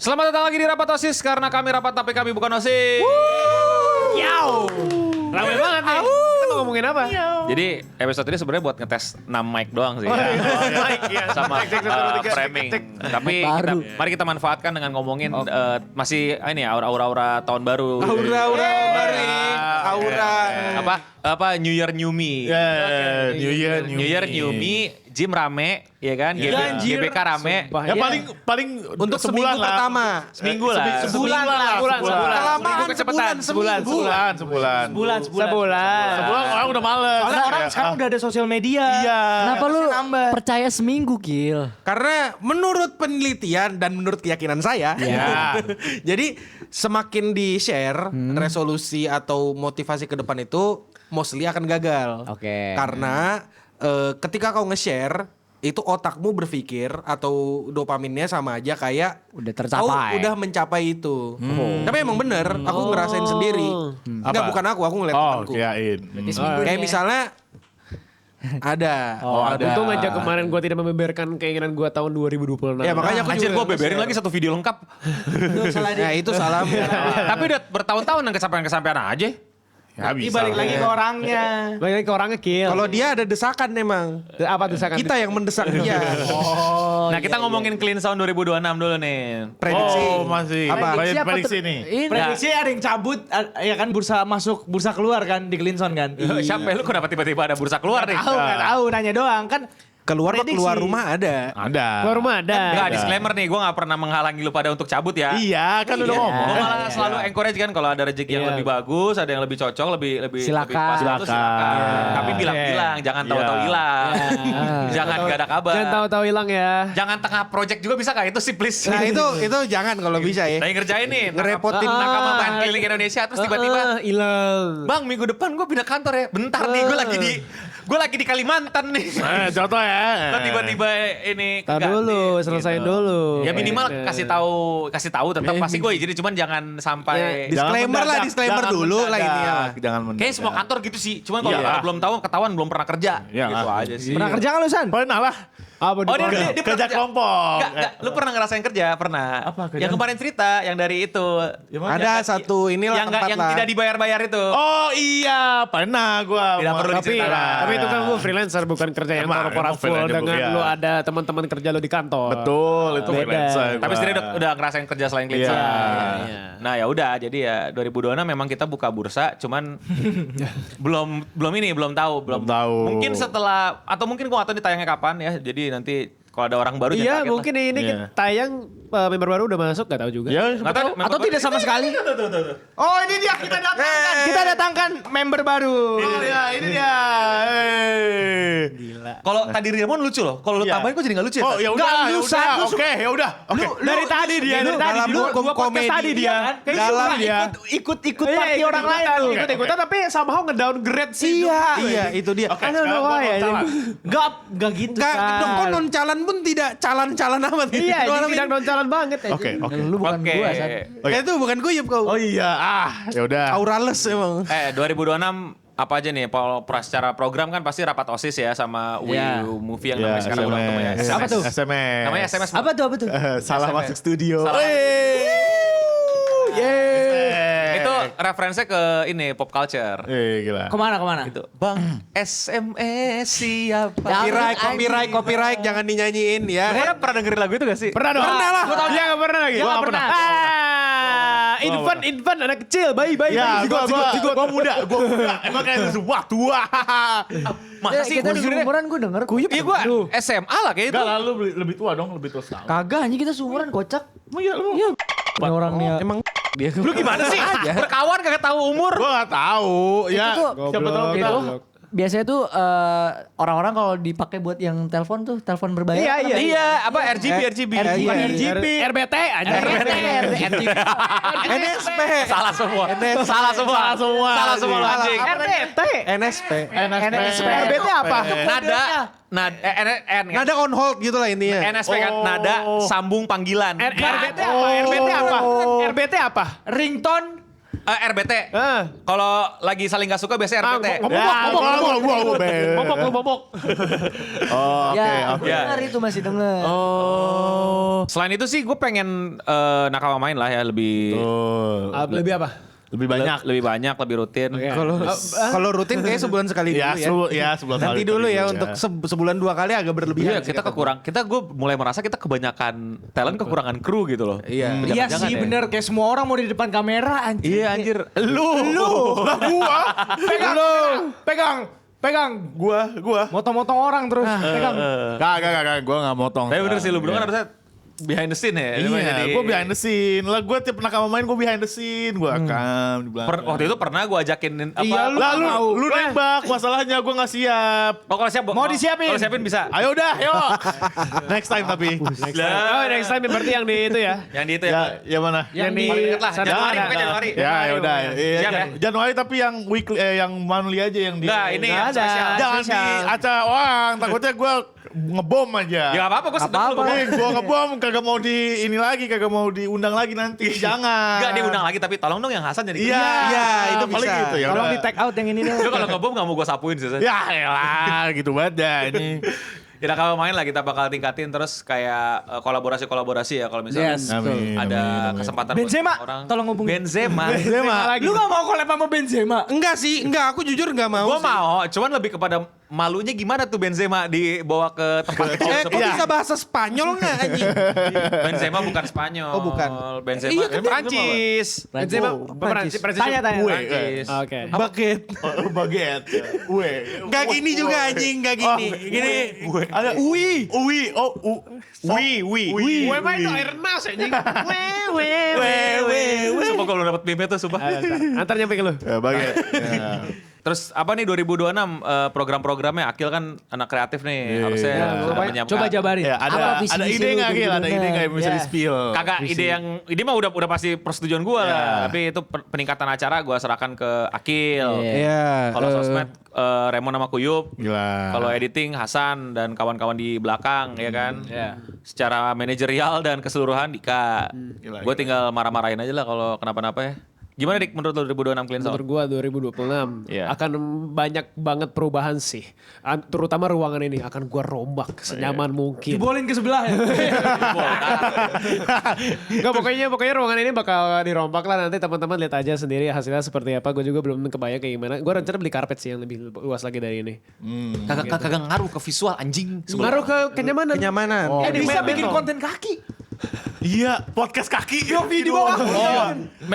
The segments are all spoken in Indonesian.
Selamat datang lagi di Rapat OSIS karena kami rapat tapi kami bukan OSIS. Yow. Ramai banget nih. Kita mau ngomongin apa? Jadi episode ini sebenarnya buat ngetes 6 mic doang sih. Sama framing. Tapi mari kita manfaatkan dengan ngomongin masih ini aura-aura tahun baru. Aura Apa New Year New Me. New Year New Me, gym rame, ya kan? GBK rame. Ya paling Untuk sebulan seminggu lah. pertama. Seminggu lah. Sebulan. Kelamaan kecepatan. sebulan Sebulan. orang udah males. Soalnya orang Sekarang udah ada sosial media. Iya. Kenapa lu percaya seminggu, Gil? Karena menurut penelitian dan menurut keyakinan saya, jadi semakin di-share resolusi atau motivasi ke depan itu mostly akan gagal. Oke. Karena ketika kau nge-share itu otakmu berpikir atau dopaminnya sama aja kayak Udah kau tercapai. udah mencapai itu. Tapi emang bener, aku ngerasain sendiri. Enggak, Apa? bukan aku ngeliat Oh, temanku. kirain. Kayak misalnya ada. Untung aja kemarin gue tidak membeberkan keinginan gue tahun 2026. Ya makanya aku Anjir juga gue beberin lagi satu video lengkap. Nah itu salah. Tapi udah bertahun-tahun yang kesampaian aja. Ya bisa. balik lagi ke orangnya. Balik lagi ke orangnya, Gil. Kalau dia ada desakan emang. Apa desakan? Kita yang mendesak dia. Nah kita ngomongin clean sound 2026 dulu nih. Prediksi. Oh, masih. Apa? Prediksi nih. Prediksi ada yang cabut, ya kan bursa masuk, bursa keluar kan di Cleanson kan. Siapa lu kenapa tiba-tiba ada bursa keluar nih? Nggak tahu, nanya doang kan. Keluar Prediksi. keluar rumah ada. Ada. Keluar rumah ada. Enggak, disclaimer nih, gue gak pernah menghalangi lu pada untuk cabut ya. Iya, kan udah ngomong. Gue malah selalu encourage kan kalau ada rezeki yang lebih bagus, ada yang lebih cocok, lebih Silakan. pas itu Silakan. silakan. Tapi bilang-bilang, jangan tahu-tahu Iya. hilang. Jangan gak ada kabar. Jangan tahu-tahu hilang ya. Jangan tengah project juga bisa gak? Itu sih please. Nah itu jangan kalau bisa ya. Lagi ngerjain nih, Ngerepotin nakama main keliling Indonesia terus tiba-tiba Hilang. Bang, minggu depan gue pindah kantor ya. Bentar nih, gue lagi di Kalimantan nih. Contoh ya. Kok tiba-tiba ini Tar keganti, dulu, selesaiin dulu. Ya minimal kasih tahu tetap pasti gue izinin, cuman jangan sampai Disclaimer dulu lah ini ya. Jangan mendadak. Kayaknya semua kantor gitu sih. Cuman kalau belum tahu ketahuan belum pernah kerja. Iya. Gitu aja sih. Pernah kerja nggak lu San? Pernah lah. Apa Oh, dia Kerja pernah kelompok. Enggak, lu pernah ngerasain kerja? Pernah. Apa kerjaan? Yang kemarin cerita, yang dari itu. Ada satu inilah yang tempat yang lah. tidak dibayar-bayar itu. Oh iya, pernah gua. Tidak perlu Tapi, diceritakan. tapi itu kan lu freelancer bukan kerja yang Emang korporat full freelancer, dengan iya. lu ada teman-teman kerja lu di kantor. Betul, itu Beda. freelancer. Tapi setidaknya udah ngerasain kerja selain Iya. Cleanson. Iya. Nah ya udah, jadi ya 2026 memang kita buka bursa, cuman belum tahu. Belum tahu. Mungkin setelah atau mungkin gua nggak tahu ditayangnya kapan ya. Jadi nanti kalau ada orang baru Iya, jangan kaget mungkin lah. ini Iya. tayang member baru udah masuk, gak tahu juga. Ya, Nggak tahu, member Atau baru. tidak sama sekali? Oh ini dia kita datangkan. Kita datangkan member baru. Oh ya, ini dia. Kalau tadi Riamon lucu loh. Kalau lu Iya. tambahin kok jadi nggak lucu ya? Oh Tan? ya udah, Nggak, ya lu, udah. San, lu Oke, ya udah. Oke. Dari tadi dia, dari tadi. dalam Dua hukum podcast komedi tadi dia. Kayaknya Dalam suka dia. ikut party orang lain. Ikut-ikutan tapi somehow ngedowngrade sih. Iya itu dia. Oke, I don't know sekarang gua why, nonton. Enggak gitu. Enggak, San. kok non calan pun tidak calan-calan amat. Iya, Itu ini namanya. tidak non-calon banget. Oke, oke. Lu bukan Oke. gua, San. Itu bukan guyup kau. Oh iya, ya udah. Aurales emang. 2026 apa aja nih? Secara program kan pasti rapat OSIS ya sama Iya. WU Movie yang Ya, namanya sekarang udah ketemu ya. SMS. Apa tuh? SMS. Namanya SMS. Apa tuh? Salah SMS. masuk studio. Salah. Yeay. Itu referensinya ke ini pop culture. Gila. Kemana? Itu Bang SMS siapa? Copyright jangan dinyanyiin ya. Kalian pernah dengerin lagu itu gak sih? Pernah dong? Pernah lah. Iya, gak pernah lagi. Gua nggak pernah. Infant, anak kecil, bayi. Ya, zigot. gua muda. Emang kayak tua. Masa sih? Kita Gua dengerin- seumuran gue denger. Iya gue SMA lah kayak itu. Enggak lalu lebih tua dong, lebih tua sekali. Kagak anjing kita seumuran kocak. Iya lu. Ini orangnya. Emang dia Lu gimana sih? Berkawan kagak tahu umur. Gua enggak tahu. Ya, tuh, siapa tahu goblok. kita. Itu biasanya tuh orang-orang kalau dipakai buat yang telepon tuh telepon berbayar. Iya, apa RGB. RGB. RBT aja. NSP. Salah semua. Salah semua lu anjing. RBT. NSP. NSP. RBT apa? Nada on hold gitu lah intinya. NSP kan nada sambung panggilan. RBT apa? RBT apa? RBT apa? Ringtone RBT. Kalau lagi saling gak suka biasanya RBT. Bobok. Ya, Oke. dengar itu masih dengar. Selain itu sih gue pengen nakama main lah ya lebih Lebih apa? Lebih banyak. lebih banyak, lebih rutin. Kalau rutin kayak sebulan sekali Ya, dulu ya. sebulan Nanti sekali dulu ya ya. untuk sebulan 2 kali agak berlebihan. Iya, gue mulai merasa kita kebanyakan talent, kekurangan kru gitu loh. Iya. Iya Jangan-jangan sih ya. bener, kayak semua orang mau di depan kamera anjir. Iya anjir. Pegang. Gua. Motong-motong orang terus. Pegang. Kagak. Gua gak motong. Tapi bener sih lu berdua Iya. kan harusnya behind the scene ya. Iya, gue behind the scene. Lah gue tiap nakama main gue behind the scene. Gue rekam di belakang. Waktu itu pernah gue ajakin apa? Iya, Lalu lu nembak, masalahnya gue gak siap. Oh kalau siap Mau disiapin? Kalau siapin bisa. Ayo dah, yuk. Next time tapi. Oh, next time berarti yang di itu ya. Yang di itu ya. Ya mana? Yang di Paling deket lah. sana Januari, ada. pokoknya Januari. Ya udah. Siap ya? Januari tapi yang weekly yang monthly aja yang di. Enggak, ini yang ada. spesial. Jangan di acara orang, takutnya gue ngebom aja. Ya gak apa-apa, gue sedang lu. Gue ngebom kagak mau di ini lagi, kagak mau diundang lagi nanti. Jangan. Enggak diundang lagi, tapi tolong dong yang Hasan jadi. Iya, itu paling bisa. gitu ya. Tolong udah. di take out yang ini deh. Lu kalau ngebom gak mau gue sapuin sih. Ya elah, gitu banget dah ini. Ya kalau main lah kita bakal tingkatin terus kayak kolaborasi ya kalau misalnya Yes. Amin. ada kesempatan buat Benzema, orang. tolong hubungin. Benzema. Lu gak mau collab sama Benzema? Enggak sih, aku jujur enggak mau. Gue sih. mau, cuman lebih kepada malunya gimana tuh Benzema dibawa ke tempat Kok bisa bahasa Spanyol enggak anjing? Benzema bukan Spanyol. Oh, bukan. Benzema Iya, kan Prancis. Benzema Prancis. Tanya. Gue. Oke. Bucket. Baget. Gue. Enggak gini juga anjing, enggak gini. Gini. Ada Uwi. Gue mah itu air nas anjing. Sumpah kalau dapet meme tuh sumpah. Antar nyampe ke lu. Baget. Ya. Terus apa nih 2026 program-programnya? Akil kan anak kreatif nih, harusnya menyiapkan. Coba jabarin. Ya, Apa visi ada misi ide lu nggak Gil? Ada 2026? ide nggak yang bisa Ya. di spill? Kagak ide mah udah pasti persetujuan gue lah. Tapi itu peningkatan acara gue serahkan ke Akil. Iya. Kalau sosmed Remon sama Kuyup. Gila. Kalau editing Hasan dan kawan-kawan di belakang ya kan. Secara manajerial dan keseluruhan Dika. Gila, Gue tinggal marah-marahin aja lah kalau kenapa-napa ya. Gimana Dik menurut lo 2026 Clean Sound? Menurut gua 2026 Iya. akan banyak banget perubahan sih. Terutama ruangan ini akan gua rombak senyaman mungkin. Dibolin ke sebelah ya. Enggak, pokoknya ruangan ini bakal dirombak lah, nanti teman-teman lihat aja sendiri hasilnya seperti apa. Gue juga belum kebayang kayak gimana. Gue rencana beli karpet sih yang lebih luas lagi dari ini. Kagak ngaruh ke visual anjing. Ngaruh ke kenyamanan. Kenyamanan. Bisa bikin konten kaki. Iya, podcast kaki. Yofi di bawah.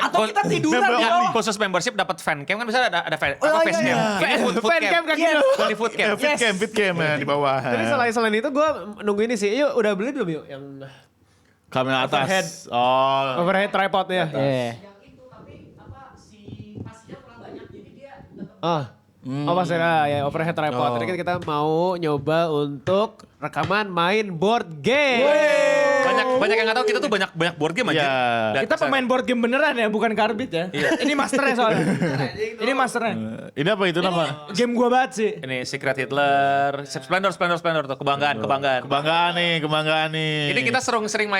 Atau kita tiduran di bawah. Khusus membership dapat fan cam kan bisa ada face cam. Fan cam kaki lu. Ini food cam. Fit cam ya di bawah. Jadi selain itu gue nunggu ini sih. Yuk udah beli belum yuk yang Kamera Overhead. atas. Oh. overhead tripod ya? Oh pas ya overhead tripod. Jadi kita mau nyoba untuk rekaman main board game. Banyak yang nggak tahu kita tuh banyak board game aja. Iya. Dan Kita pemain board game beneran ya, bukan karbit ya. Ini masternya soalnya. Ini masternya. Ini apa itu nama? Game gua banget sih. Ini Secret Hitler, Splendor tuh kebanggaan. Kebanggaan nih. Ini kita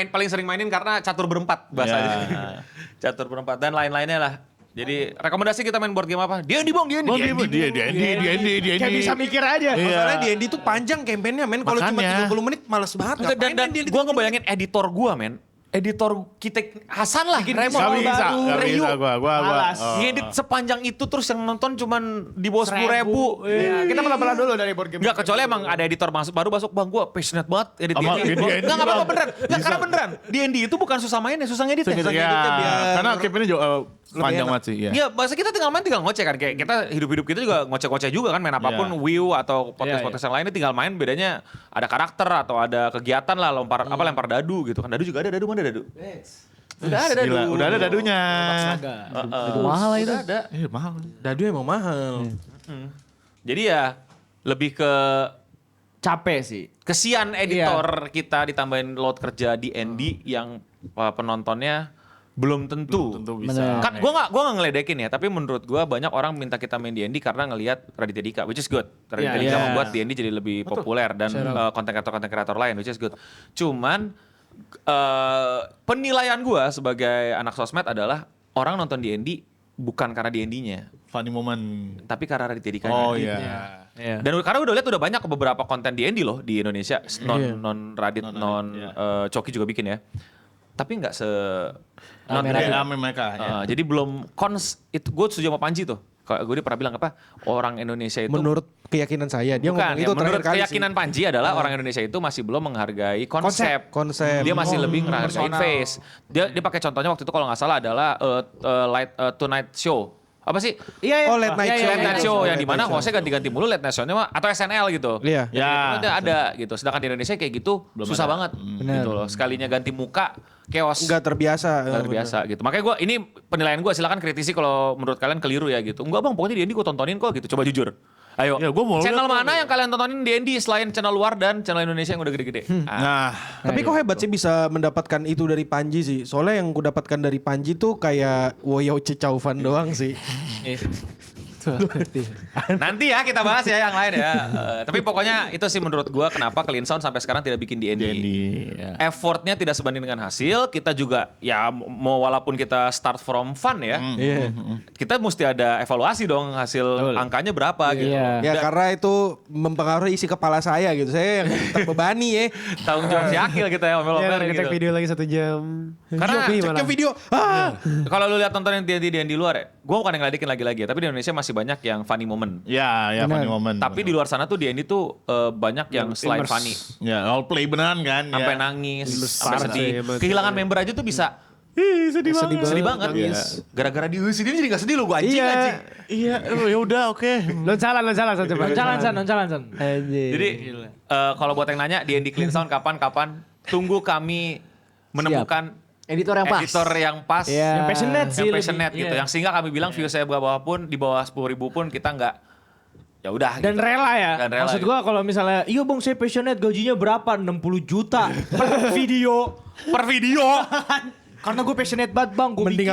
paling sering mainin karena catur berempat bahasanya. Catur berempat dan lain-lainnya lah. Jadi rekomendasi kita main board game apa? D&D bang, D&D. Kayak bisa mikir aja. Masalahnya D&D tuh panjang campaign-nya men. Kalau cuma Makanya. 30 menit males banget. Dan gue ngebayangin editor gue men. Editor kita Hasan lah, Raymond. Gak bisa gua. Ngedit sepanjang itu terus yang nonton cuman di bawah 10.000. Iya, kita pelan-pelan dulu dari board game. Enggak, kecuali emang ada editor baru masuk, bang gue passionate banget edit Sama D&D. D&D, Enggak apa-apa Bang. beneran. Enggak, karena beneran. D&D itu bukan susah mainnya, susah ngeditnya. Ya, karena campaign-nya juga panjang banget sih. Iya, bahasa kita tinggal main tinggal ngoceh kan. Kayak kita hidup kita juga ngoceh-ngoceh juga kan. Main apapun, Wii atau podcast-podcast yang lainnya tinggal main. Bedanya ada karakter atau ada kegiatan lah, lempar dadu gitu kan. Dadu juga ada, dadu mana dadu? Udah ada dadu. Gila, udah ada dadunya. Mahal lah itu. Udah ada. Iya mahal. Dadu emang mahal. Jadi ya lebih ke Capek sih. kesian editor kita ditambahin load kerja di D&D yang penontonnya belum tentu. Tentu bisa. Kan gua nggak ngeledekin ya, tapi menurut gua banyak orang minta kita main D&D karena ngelihat Raditya Dika, which is good. Raditya Dika membuat D&D jadi lebih populer dan konten kreator lain, which is good. Cuman penilaian gua sebagai anak sosmed adalah orang nonton D&D bukan karena D&D-nya, Funny moment. tapi karena Raditya Dikanya. Oh iya. Dan karena udah lihat udah banyak beberapa konten D&D loh di Indonesia, non Radit, Coki juga bikin ya. Tapi nggak Rame mereka. Ya. jadi belum itu gue setuju sama Panji tuh. Gue pernah bilang apa, orang Indonesia itu Menurut keyakinan saya, dia bukan, ngomong itu menurut terakhir kali keyakinan Panji adalah orang Indonesia itu masih belum menghargai konsep. Dia masih lebih menghargai face. Dia pakai contohnya waktu itu kalau nggak salah adalah Tonight Show. Apa sih? Iya, Oh, Late Night Show. Late Night Show yang Late dimana Night Show. hostnya ganti-ganti mulu Late Night Show-nya mah, atau SNL gitu. Iya. Ya. Ada gitu. Sedangkan di Indonesia kayak gitu susah banget gitu loh. Sekalinya ganti muka chaos. Nggak terbiasa. Nggak terbiasa gitu. Makanya gue ini penilaian gue, silakan kritisi kalau menurut kalian keliru ya gitu. Enggak bang, pokoknya D&D gue tontonin kok gitu. Coba jujur. Ayo. Ya, gua mau channel lihat mana yang kalian tontonin D&D selain channel luar dan channel Indonesia yang udah gede-gede? Nah, Tapi kok hebat sih bisa mendapatkan itu dari Panji sih. Soalnya yang gue dapatkan dari Panji tuh kayak Woyo Cicaufan doang sih. Nanti ya kita bahas ya yang lain ya. Tapi pokoknya itu sih menurut gua kenapa Clean Sound sampai sekarang tidak bikin D&D. Effortnya tidak sebanding dengan hasil. Kita juga ya mau walaupun kita start from fun ya. Iya. Kita mesti ada evaluasi dong hasil angkanya berapa gitu. Iya. Ya karena itu mempengaruhi isi kepala saya gitu. Saya yang terbebani ya. Tanggung jawab si Akil kita ya Ya, omelin ngecek gitu. video lagi 1 jam. Karena Shopee Ceknya malah. video. kalau lu lihat tontonan D&D luar ya, gue bukan yang ngeledekin lagi-lagi ya, tapi di Indonesia masih banyak yang funny moment. ya funny moment. Tapi di luar sana tuh D&D tuh banyak yang selain immerse. funny. ya role play beneran kan. Sampai ya. nangis, sampai parah sedih. sih, emang. Kehilangan member aja tuh bisa sedih banget. Gara-gara diusir ini jadi gak sedih lo, gue anjing. Iya, ya udah oke. Noncalan saja. Noncalan san. Jadi kalau buat yang nanya D&D Clean Sound kapan? Tunggu kami menemukan Editor yang pas. editor yang pas, Iya. Yang passionate sih. yang passionate lebih. gitu. Iya. Yang sehingga kami bilang view saya bawah pun di bawah 10.000 pun kita nggak, ya udah. Dan gitu. rela ya. Dan rela Maksud gitu. gua kalau misalnya, iya bang saya passionate gajinya berapa? 60 juta per video. Per video. Karena gue passionate banget bang. Gue Mending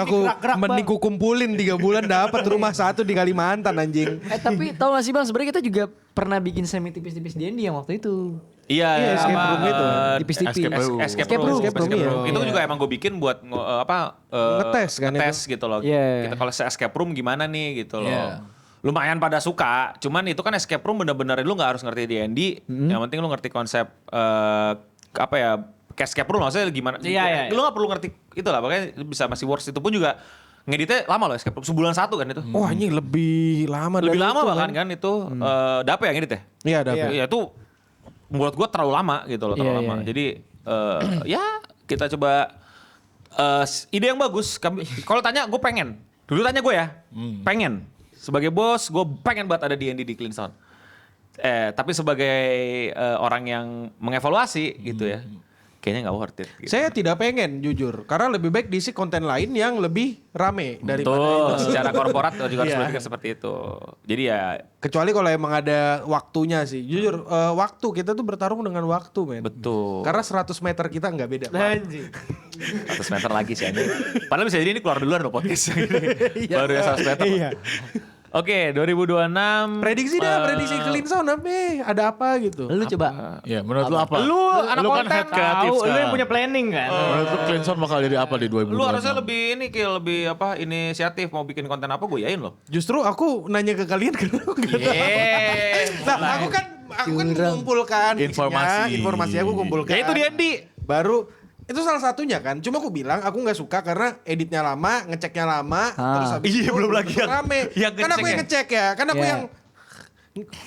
mending ku kumpulin 3 bulan dapat rumah 1 di Kalimantan anjing. Tapi tau gak sih bang, sebenarnya kita juga pernah bikin semi tipis-tipis D&D yang waktu itu. Iya, escape apa, room itu, tipis-tipis. Escape room. iya. Itu juga emang gue bikin buat Ngetes kan gitu loh. Iya. Kita kalau escape room gimana nih gitu loh. Iya. Lumayan pada suka, cuman itu kan escape room bener-bener lu nggak harus ngerti D&D, yang penting lu ngerti konsep apa ya, kayak escape room maksudnya gimana. Iya. Lu nggak perlu ngerti itu lah, makanya bisa masih works. Itu pun juga ngeditnya lama loh escape room, sebulan 1 kan itu. Wah ini lebih lama Lebih dari lama itu, bahkan kan itu. Dape yang ngedit ya? Iya dapat. Iya itu menurut gue terlalu lama gitu loh, terlalu Iya, lama. iya. Jadi ya kita coba ide yang bagus. Kalau tanya gue pengen. Dulu tanya gue ya, pengen. Sebagai bos gue pengen banget ada D&D di Clean Sound. Tapi sebagai orang yang mengevaluasi gitu ya, kayaknya nggak worth it. Gitu. Saya tidak pengen jujur, karena lebih baik diisi konten lain yang lebih rame daripada Betul, itu. secara korporat juga harus berpikir seperti itu. Jadi ya Kecuali kalau emang ada waktunya sih. Jujur, waktu kita tuh bertarung dengan waktu, men. betul. Karena 100 meter kita nggak beda. Anjing. 100 meter lagi sih anjing. Padahal bisa jadi ini keluar duluan loh podcast. Baru ya 100 meter. Iya. Oke, 2026. Prediksi prediksi Clean Sound ada apa gitu. Lu coba. Ya menurut lu apa? Lu anak Lu kan konten head kreatif tahu, lu yang sekarang. punya planning kan. Menurut lu Clean Sound bakal jadi apa di 2026? Lu harusnya lebih ini Kil, lebih apa inisiatif mau bikin konten apa gue yain loh. Justru aku nanya ke kalian karena aku nggak tahu. Nah, aku kan mengumpulkan informasi aku kumpulkan. Ya itu D&D. Baru itu salah satunya kan. Cuma aku bilang aku nggak suka karena editnya lama, ngeceknya lama, terus habis Iya, itu belum lagi yang- rame. yang Kan aku yang ngecek ya. Kan aku Iya. yang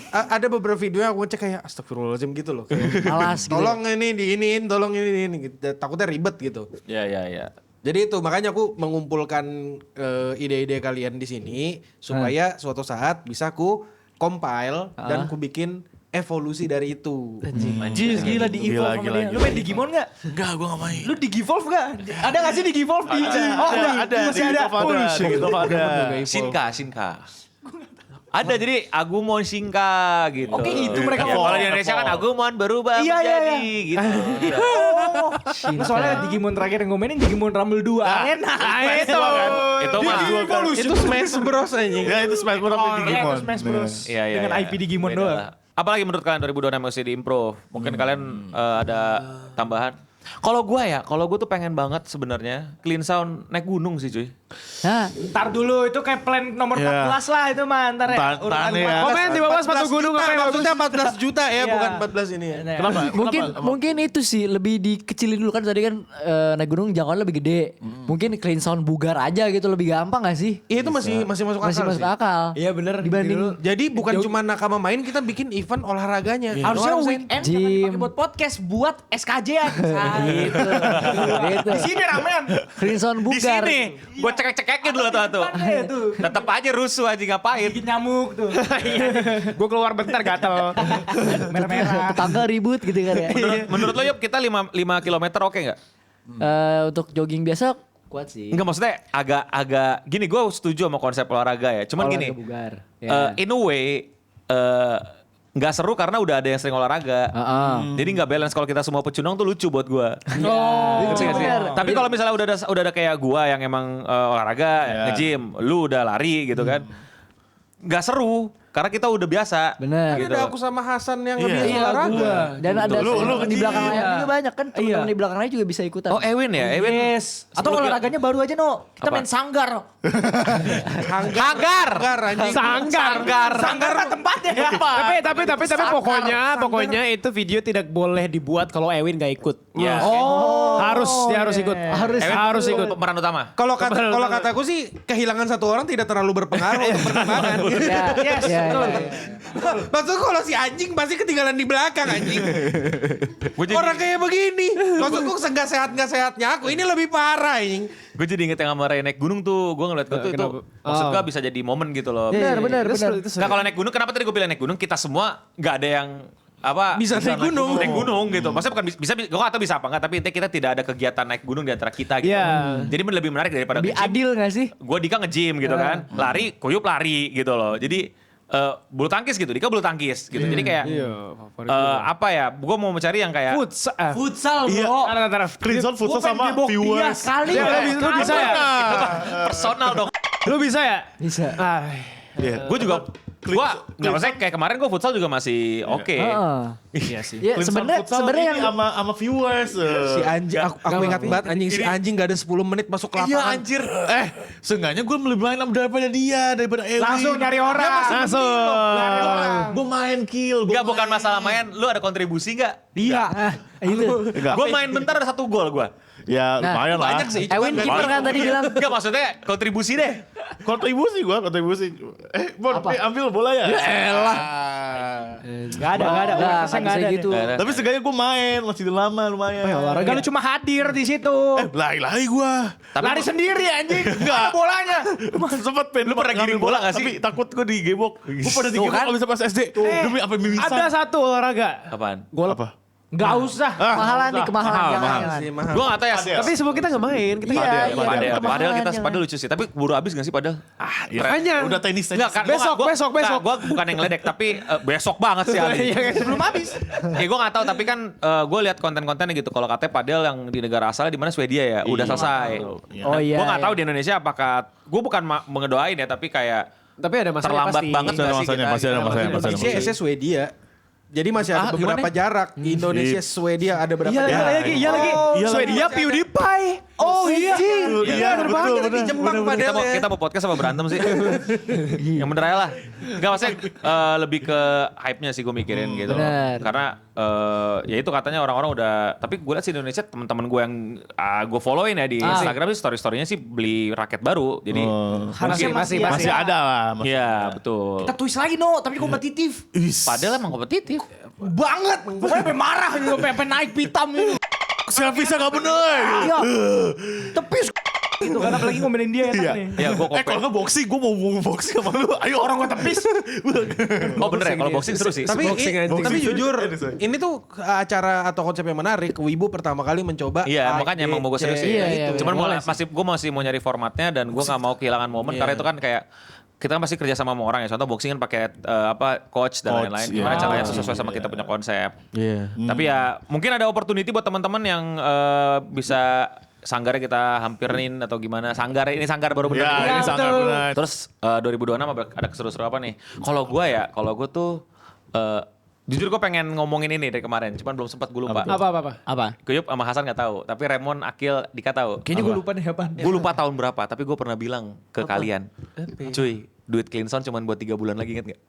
ada beberapa video yang aku ngecek kayak astagfirullahaladzim gitu loh. Malas gitu. Tolong ini diiniin, tolong ini gitu. Takutnya ribet gitu. Ya. Jadi itu makanya aku mengumpulkan ide-ide kalian di sini supaya suatu saat bisa aku compile dan aku bikin evolusi dari itu. Jis gila di evolve sama dia. Lu main Digimon gak? Enggak, gue gak main. Lu Digivolve gak? Ada gak sih Digivolve di Oh ada. Masih ada. Shinka. Ada jadi Agumon Shinka gitu. Oke, itu mereka Ya, mau. kalau di Indonesia kan Agumon berubah Iya, menjadi gitu. Nah, soalnya Digimon terakhir yang gue mainin Digimon Rumble 2. Enak. Itu mah Itu Smash Bros anjing. Ya itu Smash Bros. Oh, Digimon. itu Smash Bros. Iya. Dengan IP Digimon Beda doang. lah. Apalagi menurut kalian 2026 mesti diimprove? Mungkin kalian ada tambahan? Kalau gue tuh pengen banget sebenarnya Clean Sound naik gunung sih cuy. Nah, Ntar dulu itu kayak plan nomor 14 lah itu mah ntar ya. Tantan ya. Komen di bawah sepatu 14 gunung juta, apa yang bagus. maksudnya 14 juta ya, Iya. bukan 14 ini ya. Kenapa? mungkin itu sih lebih dikecilin dulu kan tadi kan naik gunung jangkauan lebih gede. Mungkin clean sound bugar aja gitu lebih gampang gak sih? Itu masih masuk akal Masih masuk sih. akal. Iya bener. Dibanding Jadi bukan cuma nakama main, kita bikin event olahraganya. Harusnya Doang, Sen. weekend jangan Gym. dipakai buat podcast, buat SKJ ya. gitu. Gitu. Di sini ramean. Clean sound Di bugar. sini, gue cekek-cekekin dulu tuh. Iya tuh. Tetep aja rusuh aja ngapain. Gigit nyamuk tuh. Gue keluar bentar gatel. Merah-merah. Tetangga ribut gitu kan ya. Menurut lo Yop, kita 5 kilometer oke nggak? Untuk jogging biasa kuat sih. Enggak, maksudnya agak gini, gue setuju sama konsep olahraga ya. Cuman Olahraga gini, bugar. Ya. in a way nggak seru karena udah ada yang sering olahraga. Jadi nggak balance kalau kita semua pecundang tuh lucu buat gue. Oh, Iya. Tapi kalau misalnya udah ada kayak gue yang emang olahraga, nge-gym, lu udah lari gitu kan, nggak seru karena kita udah biasa. Bener. Ini Gitu. ada aku sama Hasan yang lebih Iya, olahraga. gua. Dan ada Lu di belakang layar juga banyak kan. Iya. Teman-teman di belakang layar juga bisa ikutan. Oh Ewin ya, Ewin. Yes. Atau olahraganya baru aja no. Kita Apa? main sanggar. Sanggar. anjing. Sanggar. Sanggar mah tempatnya ya. Tapi pokoknya itu video tidak boleh dibuat kalau Ewin gak ikut. Ya. Dia harus ikut. Harus ikut. Pemeran utama. Kalau kataku sih kehilangan satu orang tidak terlalu berpengaruh untuk perkembangan. Ya, Yes, ya, betul. ya. Maksudku kalau si anjing pasti ketinggalan di belakang anjing. Orang kayak begini. Maksudku nggak sehatnya aku. Ini lebih parah anjing. Gue jadi inget yang sama Ray naik gunung tuh, gue ngeliat itu Kenapa? maksud gue bisa jadi momen gitu loh. Benar. Nah kalau naik gunung, kenapa tadi gue bilang naik gunung? Kita semua nggak ada yang apa Bisa naik gunung. naik gunung gitu. Maksudnya bukan bisa gue nggak tahu bisa apa enggak, tapi intinya kita tidak ada kegiatan naik gunung di antara kita gitu. Iya. Jadi lebih menarik daripada Lebih nge-gym. adil gak sih? Gue Dika nge-gym gitu kan, lari, Kuyup lari gitu loh. Jadi bulu tangkis gitu, Dika bulu tangkis gitu. Jadi kayak apa ya? Gue mau mencari yang kayak Futsal bro. Clean sound futsal sama Iya viewers. kali Ya, ya. lu bisa ya? personal dong. Lu bisa ya? Bisa. Gue juga nggak maksudnya kayak kemarin gue futsal juga masih oke. Iya sih. Ya sebenarnya yang yang sama viewers. Si anjing, aku ingat banget anjing. Si anjing gak ada 10 menit masuk ke Iya lapangan. anjir. Seenggaknya gue lebih main daripada dia, daripada Ewin. Langsung nyari orang. Gue main kill. Enggak, bukan masalah main, lu ada kontribusi nggak? Iya. itu. Gue main bentar ada 1 gol gue. Ya lumayan lah. Banyak sih. Ewin kiper kan tadi bilang. Enggak, maksudnya kontribusi deh. Kontribusi. Bon, ambil bola ya. Gak ada. Enggak, Saya nggak bisa ada gitu. nih. Tapi seenggaknya gue main, masih lama lumayan. Gak lu cuma hadir di situ. Lari gue. Lari sendiri anjing. Enggak. Ada bolanya. Sempet pengen Lu pernah giring bola nggak sih? Tapi takut gue digebok. Gue pernah digebok kalau bisa pas SD. Demi apa mimisan. Ada satu olahraga. Apaan? Gol Apa? Gak usah. Mahalan nih, kemahalan. mahal. Jangan. Si mahal. Gue nggak tahu ya. Tapi semua kita gak main. Kita Padahal kita padahal lucu sih. Tapi buru habis gak sih padahal? Makanya. Udah tenis. Enggak kan? Besok. Gue bukan yang ngeledek, tapi besok banget sih Ali. Sebelum habis. Gue gak tahu, tapi kan gue lihat konten-kontennya gitu. Kalau katanya padel yang di negara asalnya di mana Swedia ya, udah selesai. Oh iya. Gue gak tahu di Indonesia apakah, gue bukan mengedoain ya, tapi kayak Tapi ada masalah terlambat pasti. banget nggak sih kita? Masih ada masanya. Indonesia Swedia. Jadi masih ada beberapa jarak. Indonesia, Swedia ada berapa Iya jarak. lagi. Swedia PewDiePie. Oh iya. Iya, betul. Di Jepang padahal ya. Kita mau podcast apa berantem sih? Yang bener aja lah. Enggak, maksudnya lebih ke hype-nya sih gue mikirin gitu. Bener. Karena ya itu katanya orang-orang udah, tapi gue lihat sih di Indonesia teman-teman gue yang gue followin ya di Instagram sih story-storynya sih beli raket baru. Jadi Harusnya masih Masih ada lah. iya betul. Kita twist lagi no, tapi kompetitif. Padahal emang kompetitif. Banget. Pokoknya sampai marah gitu, sampai naik pitam gitu. Selfie-nya gak bener. Iya. Tepis gitu kan apalagi ngomelin dia enak nih. Ya gue Kalau nggak boxing, gue mau boxing sama lu. Ayo Orang gua tepis. Oh bener ya, kalau boxing seru sih. Tapi Boxing aja. tapi jujur Boxing. ini tuh acara atau konsep yang menarik. Wibu pertama kali mencoba. Iya, A, makanya B, emang mau gue serius C, sih. Iya, Cuman boleh gue masih mau nyari formatnya dan gue nggak mau kehilangan momen karena itu kan kayak kita kan pasti kerja sama orang ya. Contoh boxing kan pakai coach dan Coach, lain-lain. iya. Gimana caranya sesuai sama kita punya konsep. Iya. Tapi ya mungkin ada opportunity buat teman-teman yang bisa sanggarnya kita hampirin atau gimana. Sanggar baru bener. Ya, ini sangat benar. Terus 2026 ada keseru-seru apa nih? Kalau gue tuh Jujur gue pengen ngomongin ini dari kemarin, cuman belum sempat gue lupa. Apa? Kuyup sama Hasan gak tahu, tapi Raymond, Akil, Dika tahu. Kayaknya gue lupa deh apaan. Gue lupa tahun berapa, tapi gue pernah bilang ke kalian. Cuy, duit Cleanson cuman buat 3 bulan lagi, inget gak?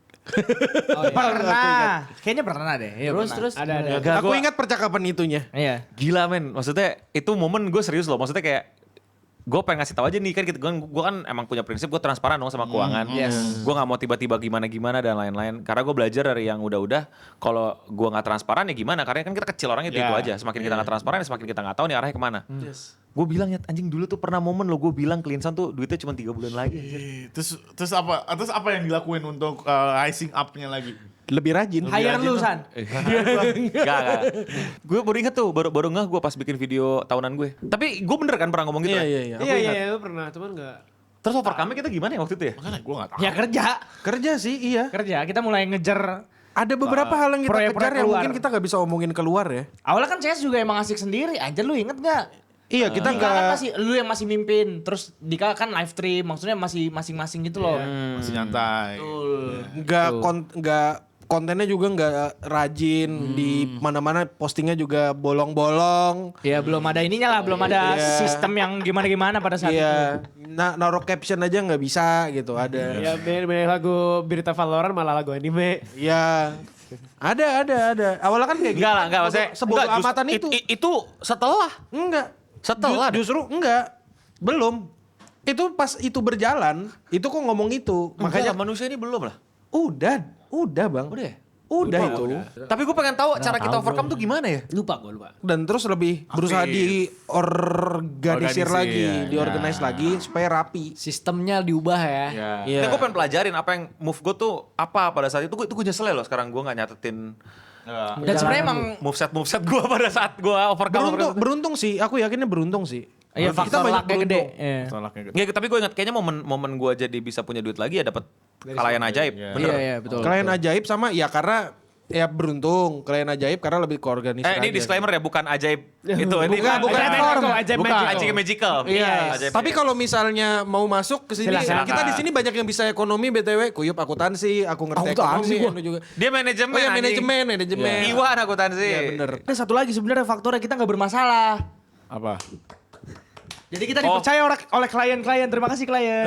Pernah. Kayaknya pernah deh. Iya, Terus Ada. Aku ingat percakapan itunya. Iya. Gila men, maksudnya itu momen gue serius loh. Maksudnya kayak gue pengen ngasih tahu aja nih kan gitu. Gue kan emang punya prinsip gue transparan dong sama keuangan. Gue nggak mau tiba-tiba gimana dan lain-lain. Karena gue belajar dari yang udah-udah. Kalau gue nggak transparan ya gimana? Karena kan kita kecil orang itu aja. Semakin kita nggak transparan, semakin kita nggak tahu nih arahnya kemana. Gue bilang ya anjing dulu tuh pernah momen lo gue bilang Cleanson tuh duitnya cuma 3 bulan lagi. Terus apa yang dilakuin untuk icing up-nya lagi? Lebih rajin. Hire lu San. Gak. Gue baru inget tuh, baru ngeh gue pas bikin video tahunan gue. Tapi gue bener kan pernah ngomong gitu kan? Iya. Iya, lu pernah, cuman enggak. Terus overcome kita gimana ya waktu itu ya? Makanya gue gak tahu. Ya kerja. Kerja sih, iya. Kerja. Kita mulai ngejar. Ada beberapa hal yang kita proyek-proyek kejar yang keluar. mungkin kita gak bisa omongin keluar ya. Awalnya kan CS juga emang asik sendiri. Anjir lu inget gak? Iya, kita Dika kan nggak masih, lu yang masih mimpin. Terus Dika kan live stream. Maksudnya masih masing-masing gitu loh. Masih nyantai. nggak kontennya juga nggak rajin di mana-mana, postingnya juga bolong-bolong. Ya belum ada ininya lah. Belum ada sistem yang gimana-gimana pada saat itu. Iya, naruh caption aja nggak bisa gitu. Ada. Ya bener lagu berita Valorant malah lagu anime. Iya. Ada. Awalnya kan kayak gitu. Enggak maksudnya. Sebodoh enggak, amatan itu. Itu setelah. Enggak. Setelah ada. Justru enggak. Belum. Itu pas itu berjalan, itu kok ngomong itu. Makanya Makanya manusia ini belum lah. udah Bang. Udah ya? Udah itu. Tapi gue pengen tahu cara kita overcome tuh gimana ya? Lupa. Dan terus lebih berusaha diorganisir lagi, diorganize lagi supaya rapi. Sistemnya diubah ya. Iya. Nah, gue pengen pelajarin apa yang move gue tuh apa pada saat itu. Gue nyesel ya loh sekarang gue gak nyatetin Dan sebenarnya emang moveset gue pada saat gue overcome. Beruntung sih, aku yakinnya beruntung sih. iya faktor lucknya gede. Soalnya Ya, tapi gue ingat kayaknya momen gue jadi bisa punya duit lagi ya dapat kalayan ajaib. Bener. Iya betul. Klien ajaib sama ya karena ya beruntung, klien ajaib karena lebih ke organisasi. Ini aja. disclaimer ya, bukan ajaib itu. Ini bukan Ajaib magical. Iya. Ajaib Tapi kalau misalnya mau masuk ke sini, Silakan. kita di sini banyak yang bisa ekonomi BTW, Kuyup akuntansi, aku ngerti ekonomi, Anu juga. Dia manajemen. Oh ya anjing. manajemen. Iwan akuntansi. Iya bener. Ada satu lagi sebenarnya faktornya kita nggak bermasalah. apa? Jadi kita dipercaya oleh klien-klien. Terima kasih klien.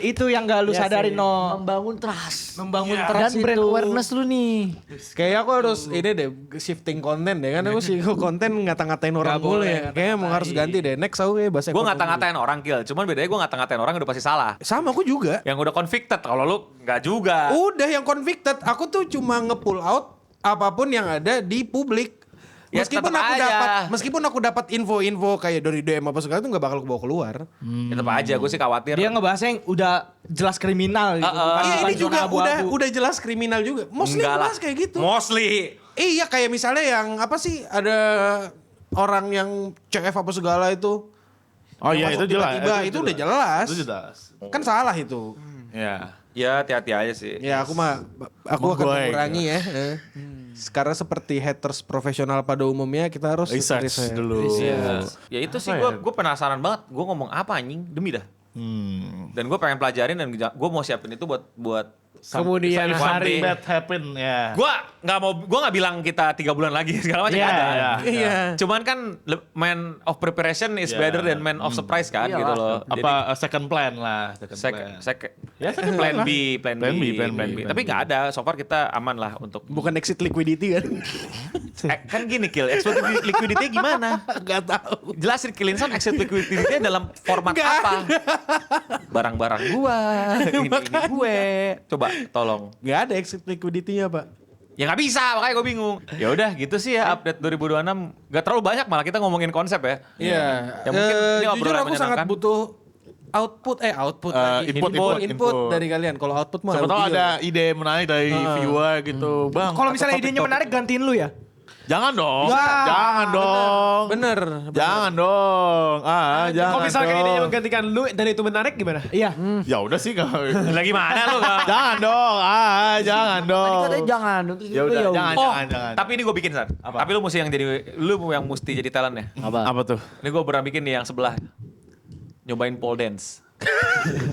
Itu yang gak lu sadarin no. Membangun trust. Membangun Dan trust brand itu. awareness lu nih. Kayak aku harus ini deh shifting konten deh kan aku sih konten ngata-ngatain orang mulu ya. Kayaknya mau harus ganti deh. Next aku kayak bahasa Gue ekonomi. ngata-ngatain orang Gil, cuman bedanya gue ngata-ngatain orang udah pasti salah. Sama aku juga. Yang udah convicted, kalau lu nggak juga. Udah yang convicted, aku tuh cuma nge-pull out apapun yang ada di publik. Ya, Meskipun aku dapat info-info kayak dari DM apa segala itu nggak bakal bawa keluar. Tetep aja, gue sih khawatir. Dia ngebahasnya yang udah jelas kriminal gitu. Bukan Iya ini zona juga abu-abu. udah jelas kriminal juga. Mostly Enggak lah. bahas kayak gitu. Mostly. Iya kayak misalnya yang apa sih ada orang yang CF apa segala itu. Oh iya Masuk itu jelas. tiba-tiba, itu udah jelas. Itu jelas. Kan salah itu. Ya hati-hati aja sih. Ya aku akan Menggoy, mengurangi ya. Karena seperti haters profesional pada umumnya kita harus Research dulu. Ya itu sih gue penasaran banget. Gue ngomong apa anjing demi dah. Dan gue pengen pelajarin dan gue mau siapin itu buat Kemudian hari Bad happen ya. gue nggak bilang kita 3 bulan lagi segala macam ada. Iya. Cuman kan man of preparation is better than man of surprise kan gitu loh. Apa second plan lah. Second second plan B. Plan B. Tapi nggak ada. So far kita aman lah untuk Bukan exit liquidity kan? kan gini Kil, exit liquidity gimana? Gak tahu. Jelasin Cleanson exit liquidity dalam format apa? Barang-barang gua, ini gue. Coba tolong. Gak ada exit liquidity-nya Pak. Ya nggak bisa, makanya gue bingung. Ya udah gitu sih ya update 2026. Gak terlalu banyak malah kita ngomongin konsep ya. Iya. Ya mungkin ini Jujur obrolan aku sangat menyenangkan. butuh output lagi. Input dari kalian. Kalau output mah Siapa tahu Aldi ada ide menarik dari viewer gitu, Bang. Kalau misalnya atau idenya topik-topik. menarik gantiin lu ya. Jangan dong. Wah, Jangan dong. Bener. Jangan dong. Jangan. Kalau misalkan dong. idenya menggantikan lu dan itu menarik gimana? Iya. Ya udah sih kalau. Lagi mana lu? Jangan dong. Jangan dong. Tadi katanya jangan. Terus Ya udah, itu jangan. Oh, tapi ini gue bikin San. Tapi lu mesti jadi talentnya. Apa tuh? Ini gue pernah bikin nih yang sebelah. Nyobain pole dance.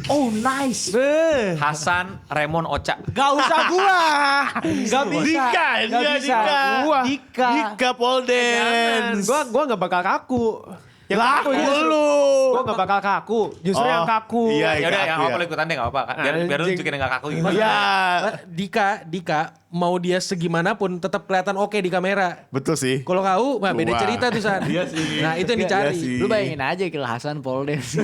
Oh nice. Hasan Raymond Ocha. Gak usah gua. Gak bisa. Dika, Gak dia bisa. Dika. Dika. Dika pole dance. Gua gak bakal kaku. Yang Lah, kaku justru. lu. Gua gak bakal kaku. Justru yang kaku. Iya, Ya udah, kaku yang ya. apa ikutan deh, nggak apa. Biar lu Anjing. tunjukin yang nggak kaku gitu. Iya. Dika mau dia segimanapun tetap kelihatan oke di kamera. Betul sih. Kalau kau, mah beda Wah. cerita tuh San. Iya sih. Nah itu yang dicari. Iya sih. Lu bayangin aja Kil Hasan pole dance.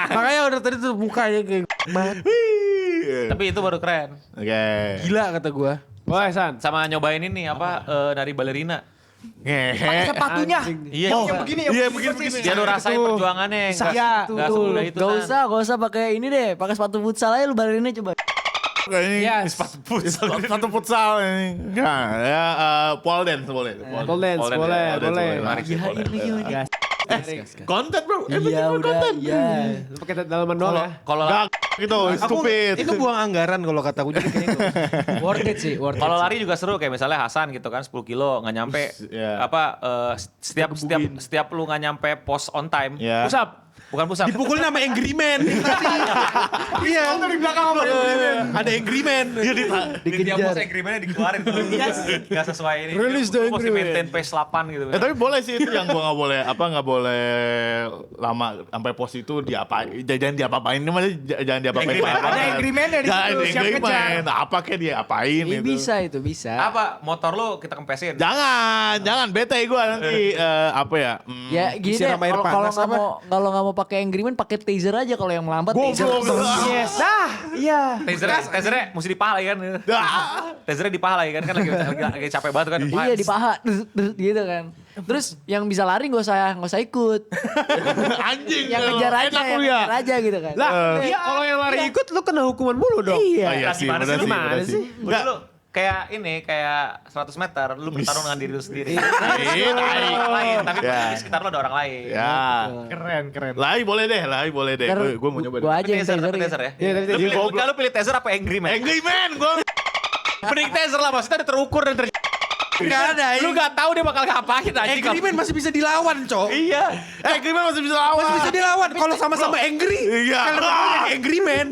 Makanya udah tadi tuh mukanya kayak banget. Tapi itu baru keren. Oke. Gila kata gua. Boleh San. Sama nyobain ini apa nari balerina. Ngehe. Sepatunya. Iya, Yang juga. begini. Iya, begini-begini. Biar lu rasain perjuangannya. Iya, Nggak semudah itu. Gak usah pakai ini deh, pakai sepatu futsal aja lu balerinnya coba. Ini Yes. satu futsal ini. Enggak, ya pole dance boleh. Pole dance, Pole dance, boleh, pole dance, boleh. boleh. Mari sih, boleh. Gas. Konten bro. Iya udah, iya. Lu pakai dalaman doang ya. Kalau Gak gitu, stupid. Itu buang anggaran kalau kataku jadi kayaknya Worth it sih, worth it. Kalau lari juga seru kayak misalnya Hasan gitu kan 10 kilo nggak nyampe Iya. setiap lu nggak nyampe pos on time. Ya. Push up. Bukan pusat. dipukulin sama Angry Man. Iya. Di belakang sama ada Angry Man. Di tiap pos agreement-nya dikeluarin tuh. Nggak sesuai ini. Release the Mesti agreement. maintain pace 8 gitu. Tapi boleh sih itu yang gua nggak boleh lama sampai pos itu jangan diapa-apain ini mah jangan diapa-apain. Ada agreement-nya di Jangan situ, siap agreement. Apa kayak dia apain Ya, itu. bisa itu, bisa. Apa motor lu kita kempesin? Jangan bete gua nanti apa ya? Ya gini deh, Disiram air kalau panas kalau nggak mau pakai agreement pakai taser aja kalau yang melambat taser. Yes. Nah, iya. Tasernya mesti di paha lagi kan. Tasernya di paha lagi kan lagi capek banget kan. Iya di paha gitu kan. Terus yang bisa lari nggak usah ikut. Anjing. Yang kejar aja, Enak yang lu ya. kejar aja gitu kan. Lah, iya, kalau yang lari ikut lu kena hukuman mulu dong. Iya. Oh, iya sih, Gimana sih, bener gimana bener sih? Enggak. Lu kayak 100 meter lu bertarung dengan diri lu sendiri. Iya, Orang lain, tapi Ya. di sekitar lu ada orang lain. Ya. Keren. Lai boleh deh. Ntar Gua mau nyoba deh. gua aja yang Taser, taser. tapi taser ya. Iya, tapi Lu taser. pilih- Lu pilih taser apa Angry Man? Angry Man gua. Mending taser lah, maksudnya udah terukur dan Enggak ada. Lu gak tahu dia bakal ngapain anjing. Angry Man masih bisa dilawan, Cok. Iya. Angry Man masih bisa lawan. Masih bisa dilawan kalau sama-sama angry. Iya. Kalau yang Angry Man,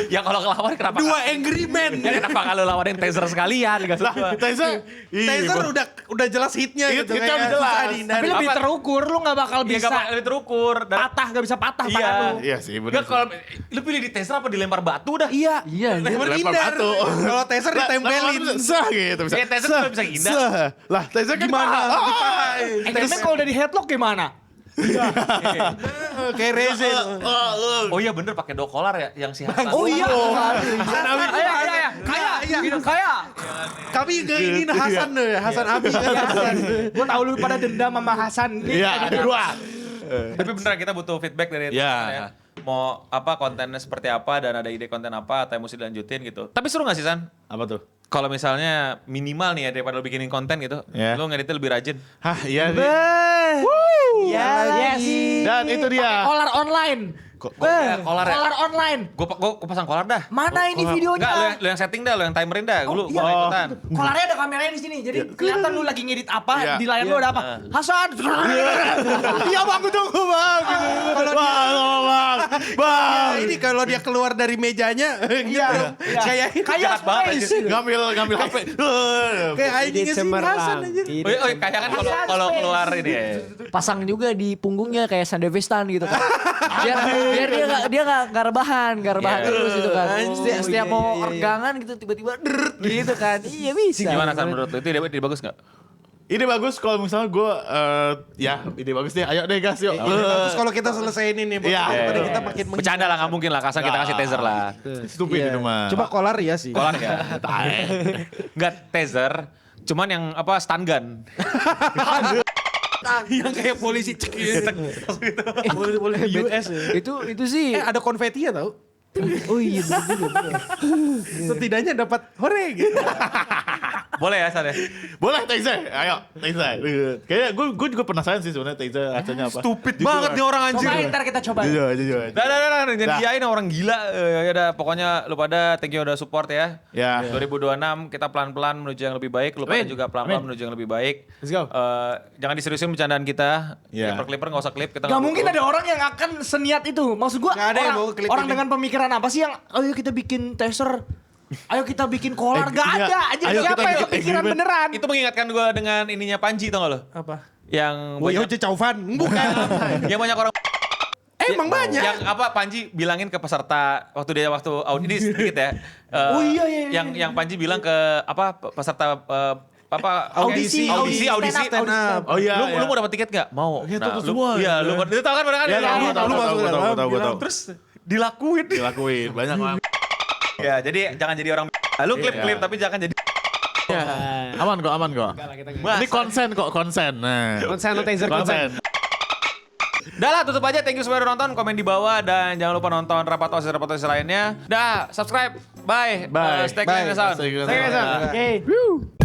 Ya kalau ngelawan kenapa? dua Angry Man. Ya kenapa kalau lawanin taser sekalian? Gak Lah, suka. Taser. Taser udah jelas hitnya Hit- gitu. hitnya kayak udah jelas. susah dihindari. Tapi lebih Apa? terukur, lu gak bakal Dia bisa gak bakal lebih terukur. Dan patah, gak bisa patah Iya. tangan lu. Iya sih bener. Enggak kalau lu pilih di taser apa dilempar batu dah? Iya. Iya. Lempar Menghindar. batu. Kalau taser ditempelin. Sah gitu bisa. Kayak taser tuh bisa ngindar. Sah. Lah, taser kan Gimana? paha. Di paha. Agreement kalau udah di headlock gimana? Kayak Reze. Oh iya bener pakai do collar ya yang si Hasan. Oh iya. Iya. Kayak. Kami ke ini Hasan ya, Hasan Abi kan. Gue tau lu pada dendam sama Hasan. Iya, ada dua. Tapi beneran kita butuh feedback dari Ya. teman-teman ya. Mau apa kontennya seperti apa dan ada ide konten apa atau yang mesti dilanjutin gitu. Tapi seru gak sih San? Apa tuh? Kalau misalnya minimal nih ya daripada lu bikinin konten gitu, Ya. lu ngeditnya lebih rajin. Hah, iya nih. Iya. Yes. Dan itu dia. Collar online. Collar ya? Collar online. Gue pasang collar dah. Mana ini videonya? Enggak, lu yang setting dah, lu yang timerin dah. Lu iya. gua gak ikutan. Collarnya ada kameranya di sini. Jadi kelihatan lu lagi ngedit apa, Iya. di layar lu ada apa. Hasan. Iya bang, gue tunggu bang. Bang. Ya, ini kalau dia keluar dari mejanya gitu. Kayak Kayak banget, space. Ngambil HP. kayak anjingnya si Hasan aja. Oh, kayak kan kalau keluar ini ya. Pasang juga di punggungnya kayak Sandevistan gitu kan. Biar dia nggak rebahan Iya. terus gitu kan. Setiap mau organgan gitu tiba-tiba deret gitu kan. Iya bisa. Gimana San menurut lu? Itu ide bagus gak? Ide bagus kalau misalnya gue, ya ide bagus deh. Ayo deh guys, yuk. Terus kalau kita selesaiin ini, Iya. daripada kita makin Bercanda lah, gak mungkin lah. Kasar kita kasih taser lah. Stupid itu mah. Coba kolar ya sih. Collar ya? Enggak taser, cuman yang apa stun gun. Yang kayak polisi cek gitu. Boleh US ya. Itu sih. Ada konfeti ya tau? Oh iya bener juga. Setidaknya dapat hore gitu. Boleh ya, San ya? Boleh Teize, ayo Teize. Kayaknya gue juga penasaran sih sebenarnya Teize rasanya apa. Stupid banget nih orang anjir. Cobain, ntar kita coba. Jujur. Dah, jangan diain orang gila. Ya udah, pokoknya lu pada thank you udah support ya. Ya. 2026 kita pelan-pelan menuju yang lebih baik. Lu pada juga pelan-pelan menuju yang lebih baik. Let's go. Jangan diseriusin bercandaan kita. Ya. Clipper nggak usah klip. Kita Gak mungkin ada orang yang akan seniat itu. Maksud gua Nggak ada yang orang, mau klip orang ini. dengan pemikiran apa sih yang ayo kita bikin teaser, ayo kita bikin kolar, gak Iya. ada. Aja Ayo siapa kita yang bikin kepikiran agreement. beneran? Itu mengingatkan gue dengan ininya Panji, tau gak lo? Apa? Yang Woyo banyak, Caufan. Bukan. yang banyak orang. Emang banyak. Yang apa Panji bilangin ke peserta waktu audisi sedikit ya. Oh iya. Yang Panji bilang ke apa peserta Audisi, stand up. Oh iya. Lu mau dapat tiket nggak? Mau. Ya, tuh semua. Iya, lu tahu kan barangkali. Ya, Lu tahu. Terus dilakuin. Dilakuin banyak orang. Ya, jadi jangan jadi orang. Lu klip tapi jangan jadi. Aman kok. Ini konsen. Nah. Konsen Taser konsen. Udah lah, tutup aja. Thank you semua udah nonton. Komen di bawah. Dan jangan lupa nonton rapat osis lainnya. Dah, subscribe. Bye. Bye. Stay clean and sound. Stay clean and Stay clean and sound. sound. Oke.